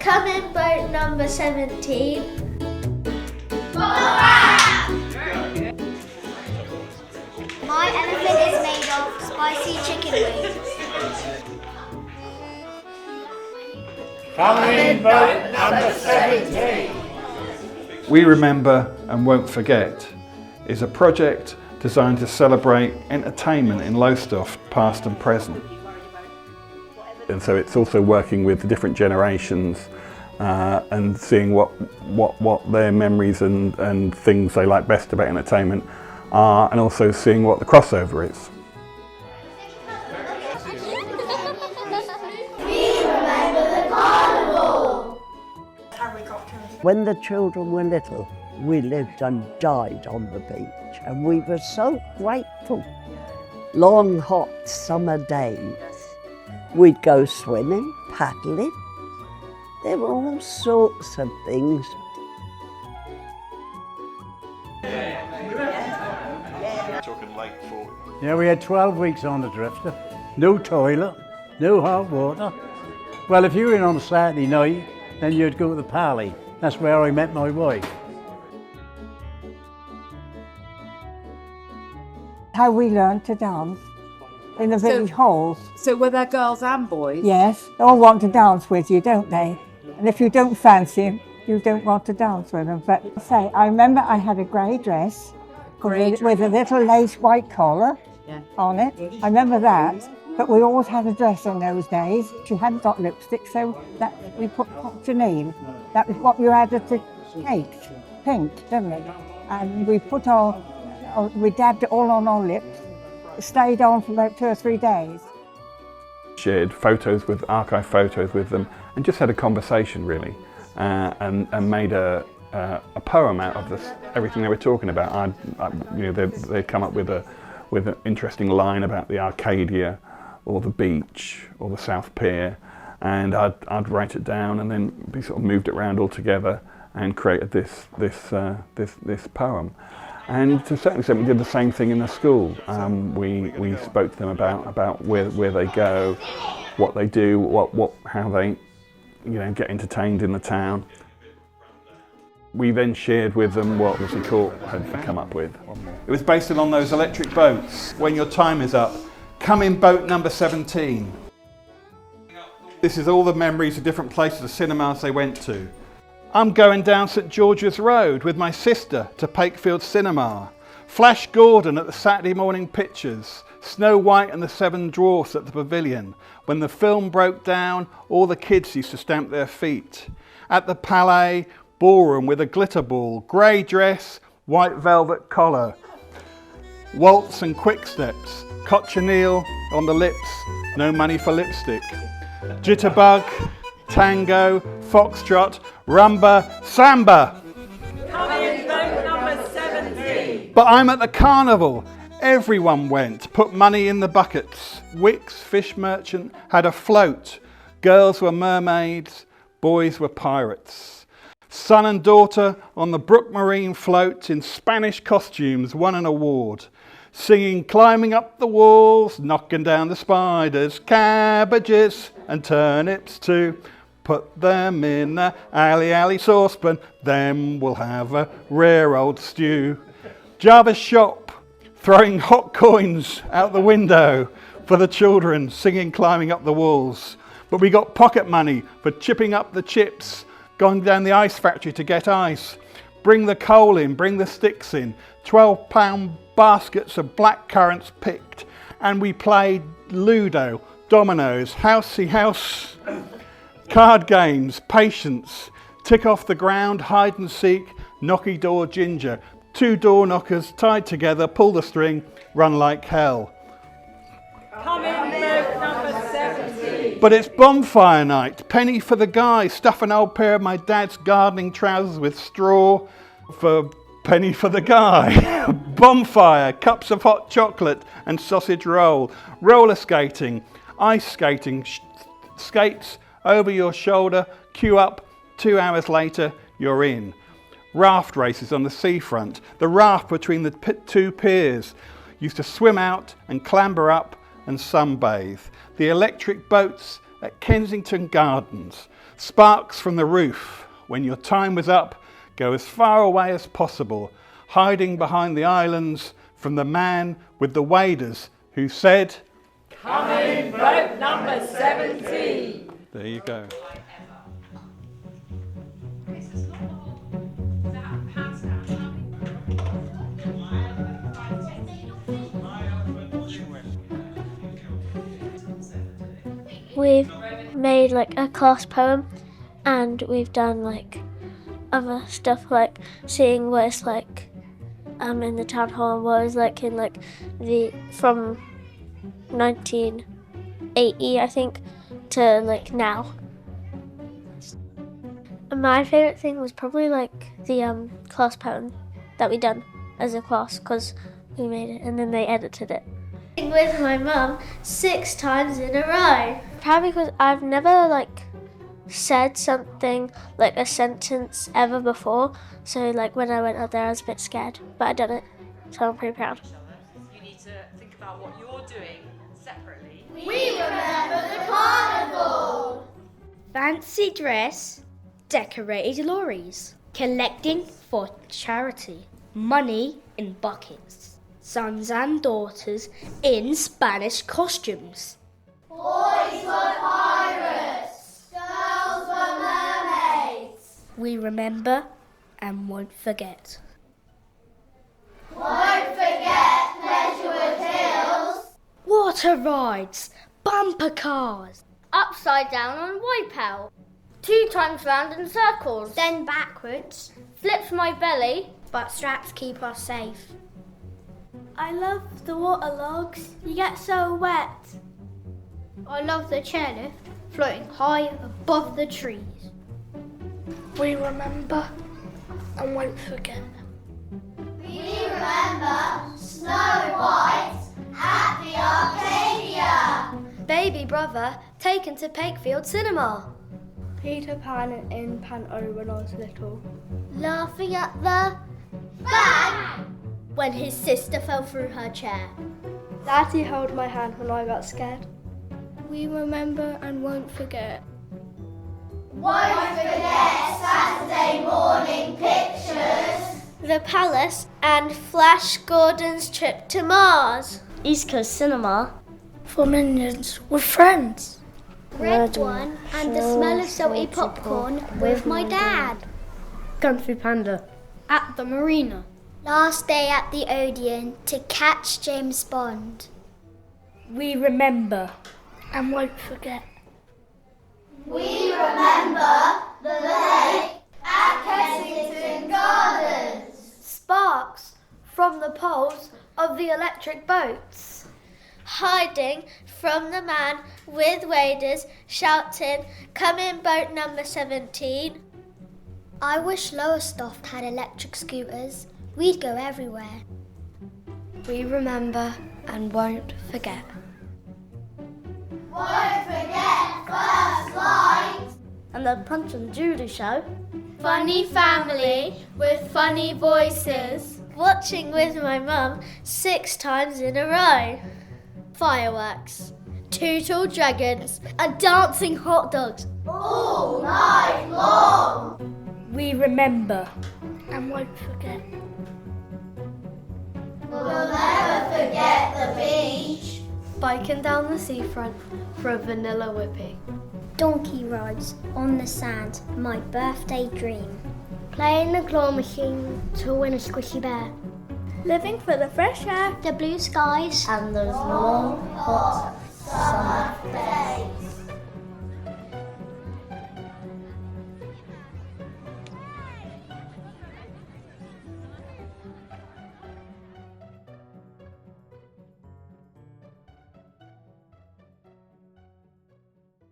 Coming boat number 17. My elephant is made of spicy chicken wings. Coming boat number 17. We Remember and Won't Forget is a project designed to celebrate entertainment in Lowestoft, past and present. And so it's also working with different generations and seeing what their memories and things they like best about entertainment are, and also seeing what the crossover is. When the children were little, we lived and died on the beach, and we were so grateful. Long, hot summer days, we'd go swimming, paddling. There were all sorts of things. Yeah, we had 12 weeks on the drifter. No toilet, no hot water. Well, if you were in on a Saturday night, then you'd go to the Pally. That's where I met my wife. How we learned to dance in the village halls. So were there girls and boys? Yes, they all want to dance with you, don't they? And if you don't fancy them, you don't want to dance with them. But I remember I had a grey dress with a little lace white collar on it. I remember that. But we always had a dress in those days. She hadn't got lipstick, so that we put cochineal. That was what you added to cakes, pink, didn't we? And we we dabbed it all on our lips. It stayed on for about 2 or 3 days. Shared photos with archive photos with them, and just had a conversation really, and made a poem out of this, everything they were talking about. They'd come up with an interesting line about the Arcadia, or the beach, or the South Pier, and I'd write it down, and then we sort of moved it around all together and created this poem. And to a certain extent, we did the same thing in the school. We spoke to them about where they go, what they do, how they get entertained in the town. We then shared with them what Hildesley Court had come up with. It was based on those electric boats. When your time is up, come in boat number 17. This is all the memories of different places, the cinemas they went to. I'm going down St George's Road with my sister to Pakefield Cinema. Flash Gordon at the Saturday morning pictures. Snow White and the Seven Dwarfs at the Pavilion. When the film broke down, all the kids used to stamp their feet. At the Palais, ballroom with a glitter ball, grey dress, white velvet collar. Waltz and quick steps, cochineal on the lips, no money for lipstick. Jitterbug, tango, foxtrot, rumba, samba. Coming boat number 17. But I'm at the carnival. Everyone went, put money in the buckets. Wick's fish merchant had a float. Girls were mermaids, boys were pirates. Son and daughter on the Brook Marine float in Spanish costumes won an award. Singing, climbing up the walls, knocking down the spiders, cabbages and turnips too. Put them in a alley saucepan, then we'll have a rare old stew. Java's shop, throwing hot coins out the window for the children, singing, climbing up the walls. But we got pocket money for chipping up the chips, going down the ice factory to get ice. Bring the coal in, bring the sticks in, £12 baskets of black currants picked, and we played Ludo, dominoes, housey house, card games, patience, tick off the ground, hide and seek, knocky door ginger, 2 door knockers tied together, pull the string, run like hell. Coming boat number 17. But it's bonfire night, penny for the guy, stuff an old pair of my dad's gardening trousers with straw for penny for the guy. Bonfire, cups of hot chocolate and sausage roll, roller skating, ice skating, skates over your shoulder, queue up, 2 hours later, you're in. Raft races on the seafront, the raft between the 2 piers. Used to swim out and clamber up and sunbathe. The electric boats at Kensington Gardens, sparks from the roof. When your time was up, go as far away as possible, hiding behind the islands from the man with the waders who said, Come in, boat number 17. There you go. We've made like a class poem, and we've done like other stuff like seeing what it's like in the town hall and what it's like in like the from 1980 I think to like now. And my favourite thing was probably like the class poem that we done as a class because we made it and then they edited it. With my mum 6 times in a row. Probably because I've never like said something like a sentence ever before. So like when I went up there I was a bit scared, but I done it. So I'm pretty proud. You need to think about what you're doing separately. We remember the carnival. Fancy dress, decorated lorries, collecting for charity, money in buckets, sons and daughters in Spanish costumes. Boys were pirates, girls were mermaids. We remember and won't forget. Won't forget pleasure with hills. Water rides, bumper cars, Upside down on Wipeout. 2 times round in circles. then backwards, Flips my belly. but straps keep us safe. I love the water logs. You get so wet. I love the chairlift floating high above the trees. We remember and won't forget. We remember Snow White at the Arcadia. Baby brother taken to Pakefield Cinema. Peter Pan in Panto when I was little. Laughing at the bang When his sister fell through her chair. Daddy held my hand when I got scared. We remember and won't forget. Won't forget Saturday morning pictures. The Palace and Flash Gordon's trip to Mars. East Coast Cinema. For minions with friends. Red one and the smell of salty popcorn with my dad. Kung Fu Panda. At the marina. Last day at the Odeon to catch James Bond. We remember. And won't forget. We remember the lake at Kensington Gardens. Sparks from the poles of the electric boats. Hiding from the man with waders shouting, "Come in boat number 17. I wish Lowestoft had electric scooters. We'd go everywhere. We remember and won't forget. Won't forget first light. And the Punch and Judy show. Funny family with funny voices. Watching with my mum 6 times in a row. Fireworks, 2 tall dragons, and dancing hot dogs. All night long. We remember. And won't forget. We'll never forget the beach. Biking down the seafront for a vanilla whippy. Donkey rides on the sand, my birthday dream. Playing the claw machine to win a squishy bear. Living for the fresh air. The blue skies and those long, hot summer days.